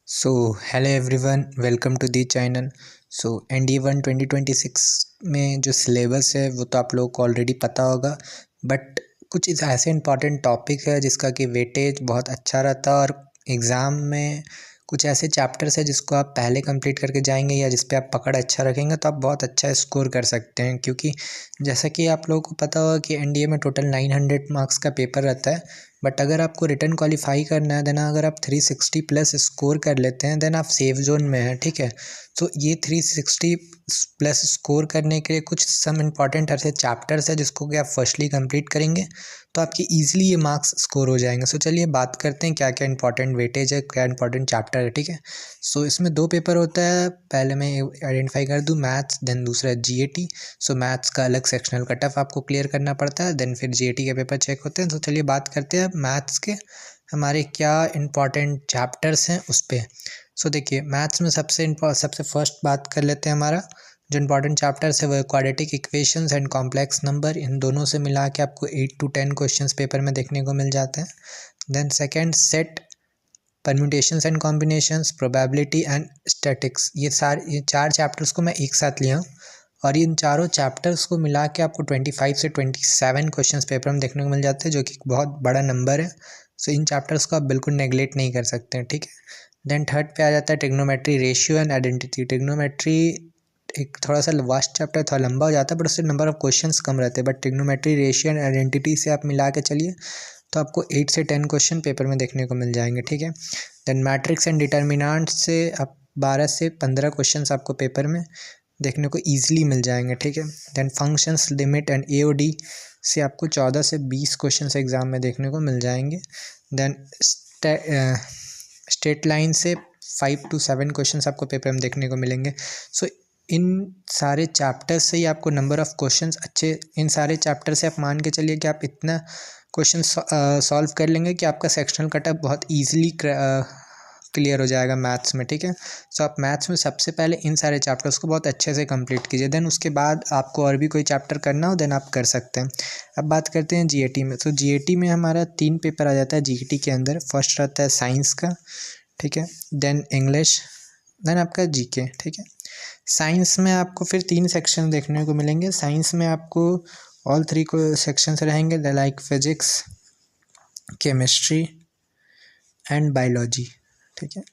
So hello everyone, welcome to the channel. So ND1 2026 में जो syllabus है वो तो आप लोगों को ऑलरेडी पता होगा, बट कुछ इस ऐसे इंपॉर्टेंट टॉपिक है जिसका कि वेटेज बहुत अच्छा रहता है और एग्ज़ाम में कुछ ऐसे चैप्टर्स है जिसको आप पहले कंप्लीट करके जाएंगे या जिस पे आप पकड़ अच्छा रखेंगे तो आप बहुत अच्छा स्कोर कर सकते हैं। क्योंकि जैसा कि आप लोगों को पता होगा कि NDA में टोटल 900 मार्क्स का पेपर रहता है, बट अगर आपको रिटर्न क्वालिफाई करना है देन अगर आप 360 प्लस स्कोर कर लेते हैं देन आप सेफ जोन में हैं। ठीक है, तो ये 360 प्लस स्कोर करने के लिए कुछ सम इम्पॉर्टेंट ऐसे चैप्टर्स है जिसको कि आप फर्स्टली कंप्लीट करेंगे तो आपके ईजिली ये मार्क्स स्कोर हो जाएंगे। सो चलिए बात करते हैं क्या क्या इंपॉर्टेंट वेटेज है, क्या इंपॉर्टेंट चैप्टर है। ठीक है, सो इसमें दो पेपर होता है, पहले मैं आइडेंटिफाई कर दूँ मैथ्स, देन दूसरा GAT। सो मैथ्स का अलग सेक्शनल कट ऑफ आपको क्लियर करना पड़ता है, देन फिर GAT के पेपर चेक होते हैं। तो चलिए बात करते हैं मैथ्स के हमारे क्या इंपॉर्टेंट चैप्टर्स हैं उस पर। सो देखिए मैथ्स में सबसे फर्स्ट बात कर लेते हैं, हमारा जो इंपॉर्टेंट चैप्टर्स है वो quadratic equations and complex number. इन दोनों से मिला के आपको 8 to 10 क्वेश्चंस पेपर में देखने को मिल जाते हैं। Then second set, permutations and combinations, probability and statistics. ये चार चैप्टर्स को मैं एक साथ लिया हूँ और इन चारों चैप्टर्स को मिला के आपको 25 से 27 क्वेश्चंस पेपर में देखने को मिल जाते हैं, जो कि बहुत बड़ा नंबर है। सो इन चैप्टर्स को आप बिल्कुल नेगलेक्ट नहीं कर सकते हैं। ठीक है, देन थर्ड पे आ जाता है trigonometry, ratio and identity. Trigonometry एक थोड़ा सा वास्ट चैप्टर, थोड़ा लंबा हो जाता है बट उससे नंबर ऑफ क्वेश्चंस कम रहते हैं, but trigonometry, ratio and identity से आप मिला के चलिए तो आपको 8 से 10 क्वेश्चन पेपर में देखने को मिल जाएंगे। ठीक है, देन मैट्रिक्स एंड डिटर्मिनेंट से आप 12 से 15 क्वेश्चंस आपको पेपर में देखने को ईजिली मिल जाएंगे। ठीक है, then functions, limit and AOD से आपको 14 से 20 क्वेश्चंस एग्जाम में देखने को मिल जाएंगे। देन स्ट्रेट लाइन से 5 to 7 क्वेश्चंस आपको पेपर में देखने को मिलेंगे। सो इन सारे चैप्टर से ही आपको नंबर ऑफ़ क्वेश्चंस अच्छे, इन सारे चैप्टर से आप मान के चलिए कि आप इतना क्वेश्चन सॉल्व कर लेंगे कि आपका सेक्शनल कट ऑफ बहुत ईजिली क्लियर हो जाएगा मैथ्स में। ठीक है, सो आप मैथ्स में सबसे पहले इन सारे चैप्टर्स को बहुत अच्छे से कंप्लीट कीजिए, देन उसके बाद आपको और भी कोई चैप्टर करना हो देन आप कर सकते हैं। अब बात करते हैं GAT में। तो GAT में हमारा 3 पेपर आ जाता है GAT के अंदर। फर्स्ट रहता है साइंस का, ठीक है, देन इंग्लिश, देन आपका GK। ठीक है, साइंस में आपको फिर 3 सेक्शन देखने को मिलेंगे। साइंस में आपको ऑल 3 को सेक्शंस रहेंगे, like physics, chemistry and biology. ठीक है,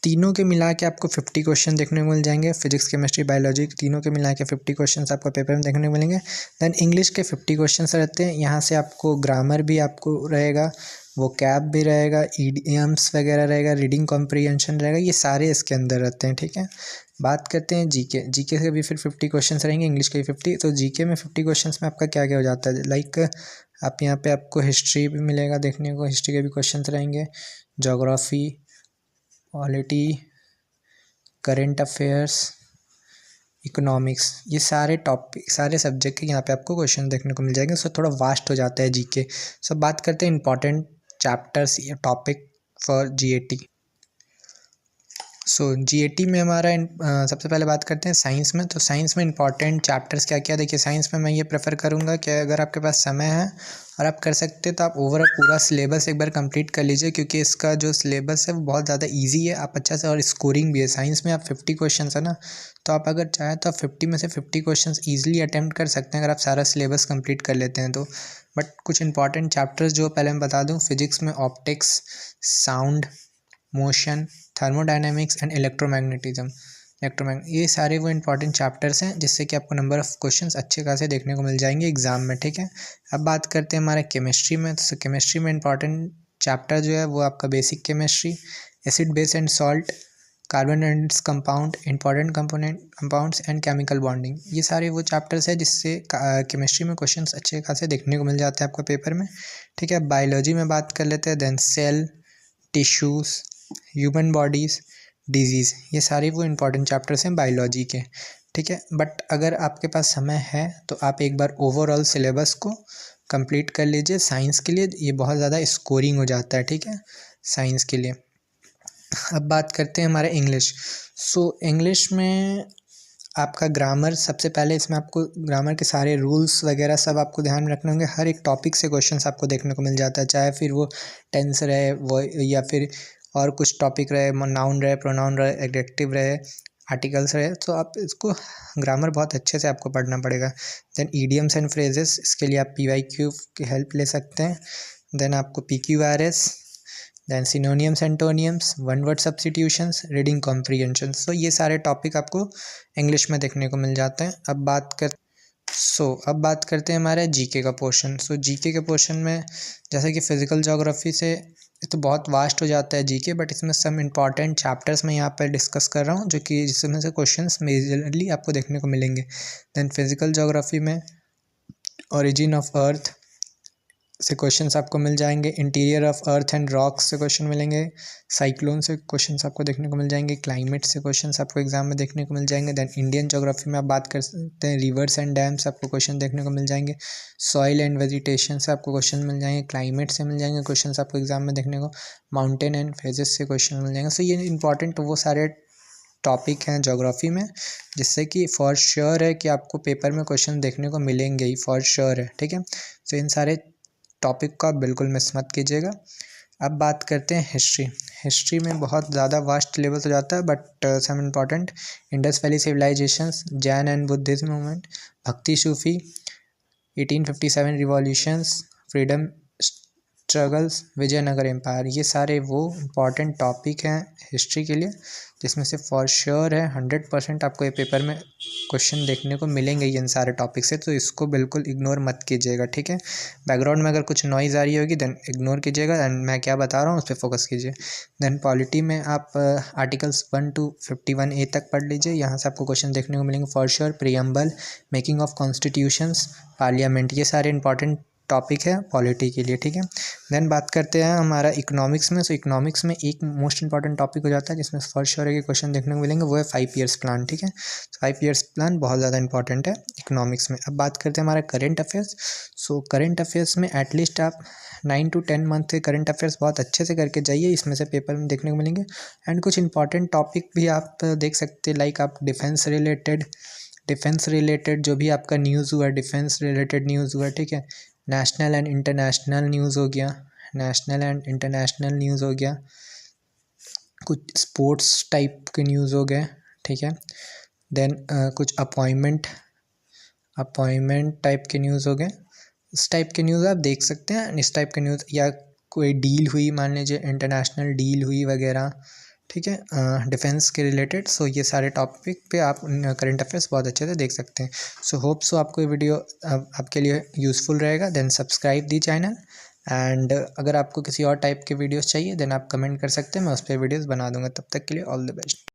तीनों के मिला के आपको 50 क्वेश्चन देखने को मिल जाएंगे। फिजिक्स, केमिस्ट्री, बायोलॉजी तीनों के मिला के 50 क्वेश्चन आपको पेपर में देखने को मिलेंगे। देन इंग्लिश के 50 क्वेश्चन रहते हैं, यहाँ से आपको ग्रामर भी आपको रहेगा, वो कैब भी रहेगा, इडियम्स वगैरह रहेगा, रीडिंग कॉम्प्रीहेंशन रहेगा, ये सारे इसके अंदर रहते हैं। ठीक है, बात करते हैं जीके से भी फिर 50 क्वेश्चन रहेंगे, इंग्लिश के भी 50। तो जीके में 50 क्वेश्चन में आपका क्या क्या हो जाता है, लाइक आप यहाँ पे आपको हिस्ट्री भी मिलेगा देखने को, हिस्ट्री के भी क्वेश्चन रहेंगे, geography, polity, current affairs, economics, ये सारे टॉपिक, सारे सब्जेक्ट के यहाँ पे आपको क्वेश्चन देखने को मिल जाएंगे। सो थोड़ा वास्ट हो जाता है जीके। सो बात करते हैं इंपॉर्टेंट चैप्टर्स या topic for GAT। So GAT में हमारा सबसे पहले बात करते हैं साइंस में। तो साइंस में इंपॉर्टेंट चैप्टर्स क्या क्या, देखिए साइंस में मैं ये प्रेफर करूँगा कि अगर आपके पास समय है और आप कर सकते हैं तो आप ओवरऑल पूरा सिलेबस एक बार कंप्लीट कर लीजिए, क्योंकि इसका जो सिलेबस है वो बहुत ज़्यादा इजी है, आप अच्छा से, और स्कोरिंग भी है। साइंस में आप 50 क्वेश्चन है ना, तो आप अगर चाहें तो आप 50 में से 50 क्वेश्चन ईजिली अटैम्प्ट कर सकते हैं अगर आप सारा सिलेबस कंप्लीट कर लेते हैं तो। बट कुछ इंपॉर्टेंट चैप्टर्स जो पहले मैं बता दूँ, फिजिक्स में optics, sound, motion, thermodynamics and electromagnetism, ये सारे वो इंपॉर्टेंट चैप्टर्स हैं जिससे कि आपको नंबर ऑफ़ क्वेश्चंस अच्छे खासे देखने को मिल जाएंगे एग्जाम में। ठीक है, अब बात करते हैं हमारे केमिस्ट्री में। तो केमिस्ट्री में इंपॉर्टेंट चैप्टर जो है वो आपका basic chemistry, acid base and salt, carbon and its compound, important component compounds and chemical bonding, ये सारे वो चैप्टर्स हैं जिससे केमिस्ट्री में क्वेश्चंस अच्छे खासे देखने को मिल जाते हैं आपको पेपर में। ठीक है, बायोलॉजी में बात कर लेते हैं, then cell, tissues, human bodies, diseases, ये सारे वो इंपॉर्टेंट चैप्टर्स हैं बायोलॉजी के। ठीक है, बट अगर आपके पास समय है तो आप एक बार ओवरऑल सिलेबस को कंप्लीट कर लीजिए साइंस के लिए, ये बहुत ज़्यादा स्कोरिंग हो जाता है। ठीक है, साइंस के लिए। अब बात करते हैं हमारे इंग्लिश। सो इंग्लिश में आपका ग्रामर, सबसे पहले इसमें आपको ग्रामर के सारे रूल्स वगैरह सब आपको ध्यान में रखने होंगे। हर एक टॉपिक से क्वेश्चंस आपको देखने को मिल जाता है, चाहे फिर वो टेंस रहे वो या फिर और कुछ टॉपिक रहे, नाउन रहे, प्रोनाउन रहे, एडजेक्टिव रहे, आर्टिकल्स रहे, तो आप इसको ग्रामर बहुत अच्छे से आपको पढ़ना पड़ेगा। देन ईडियम्स एंड फ्रेजेस, इसके लिए आप PYQ की हेल्प ले सकते हैं। देन आपको PQRS, then synonyms antonyms, one word substitutions, reading comprehension. तो ये सारे टॉपिक आपको इंग्लिश में देखने को मिल जाते हैं। अब बात करते हैं हमारे जीके का पोर्शन। जीके के पोर्शन में जैसे कि फिजिकल ज्योग्राफी से ये तो बहुत वास्ट हो जाता है जीके, बट इसमें सम इम्पॉर्टेंट चैप्टर्स मैं यहाँ पर डिस्कस कर रहा हूँ जो कि जिसमें से क्वेश्चंस मेजरली आपको देखने को मिलेंगे। देन फिजिकल ज्योग्राफी में ओरिजिन ऑफ अर्थ से क्वेश्चंस आपको मिल जाएंगे, interior of earth and rocks से क्वेश्चन मिलेंगे, साइक्लोन से क्वेश्चंस आपको देखने को मिल जाएंगे, क्लाइमेट से क्वेश्चंस आपको एग्जाम में देखने को मिल जाएंगे। देन इंडियन ज्योग्राफी में आप बात कर सकते हैं, रिवर्स एंड डैम से आपको क्वेश्चन देखने को मिल जाएंगे, सॉइल एंड वेजिटेशन से आपको क्वेश्चन मिल जाएंगे, क्लाइमेट से मिल जाएंगे क्वेश्चन आपको एग्जाम में देखने को, माउंटेन एंड फेजेस से क्वेश्चन मिल जाएंगे। सो ये इंपॉर्टेंट वो सारे टॉपिक हैं ज्योग्राफी में जिससे कि फॉर श्योर है कि आपको पेपर में क्वेश्चन देखने को मिलेंगे ही, फॉर श्योर है, ठीक है। सो इन सारे टॉपिक को आप बिल्कुल मिस मत कीजिएगा। अब बात करते हैं हिस्ट्री में बहुत ज़्यादा वास्ट लेवल हो जाता है, but some important, Indus Valley civilisations, Jain and Buddhism movement, bhakti Sufi, 1857 revolutions, freedom struggles, Vijayanagar empire, ये सारे वो इम्पॉर्टेंट टॉपिक हैं हिस्ट्री के लिए जिसमें से फॉर श्योर है 100% आपको ये पेपर में क्वेश्चन देखने को मिलेंगे इन सारे टॉपिक से। तो इसको बिल्कुल इग्नोर मत कीजिएगा, ठीक है। बैकग्राउंड में अगर कुछ नॉइज़ आ रही होगी देन इग्नोर कीजिएगा एंड मैं क्या बता रहा हूँ उस पर फोकस कीजिए। देन पॉलिटी में आप आर्टिकल्स 1 to 51A तक पढ़ लीजिए, यहाँ से आपको क्वेश्चन देखने को मिलेंगे for sure. Preamble, making of constitutions, parliament, ये सारे इंपॉर्टेंट टॉपिक है पॉलिटी के लिए, ठीक है। देन बात करते हैं हमारा इकोनॉमिक्स में। इकोनॉमिक्स में एक मोस्ट इंपॉर्टेंट टॉपिक हो जाता है जिसमें फॉर श्योर है कि क्वेश्चन देखने को मिलेंगे, वो है 5 ईयर्स प्लान, ठीक है। 5 ईयर्स प्लान बहुत ज़्यादा इंपॉर्टेंट है इकोनॉमिक्स में। अब बात करते हैं हमारे करंट अफेयर्स। करंट अफेयर्स में एटलीस्ट आप 9 to 10 मंथ के करंट अफेयर्स बहुत अच्छे से करके जाइए, इसमें से पेपर में देखने को मिलेंगे। एंड कुछ इंपॉर्टेंट टॉपिक भी आप देख सकते हैं, लाइक आप डिफेंस रिलेटेड जो भी आपका न्यूज़ हुआ, डिफेंस रिलेटेड न्यूज़ हुआ, ठीक है। नेशनल एंड इंटरनेशनल न्यूज़ हो गया, कुछ स्पोर्ट्स टाइप के न्यूज़ हो गए, ठीक है। देन कुछ अपॉइंटमेंट टाइप के न्यूज़ हो गए, इस टाइप के न्यूज़ आप देख सकते हैं। इस टाइप के न्यूज़ या कोई डील हुई, मान लीजिए इंटरनेशनल डील हुई वगैरह, ठीक है, डिफेंस के रिलेटेड। सो ये सारे टॉपिक पे आप करंट अफेयर्स बहुत अच्छे से देख सकते हैं। होप आपको ये वीडियो आपके लिए यूज़फुल रहेगा। Then subscribe the channel, and अगर आपको किसी और टाइप के वीडियोस चाहिए देन आप कमेंट कर सकते हैं, मैं उस पर वीडियोस बना दूंगा। तब तक के लिए ऑल द बेस्ट।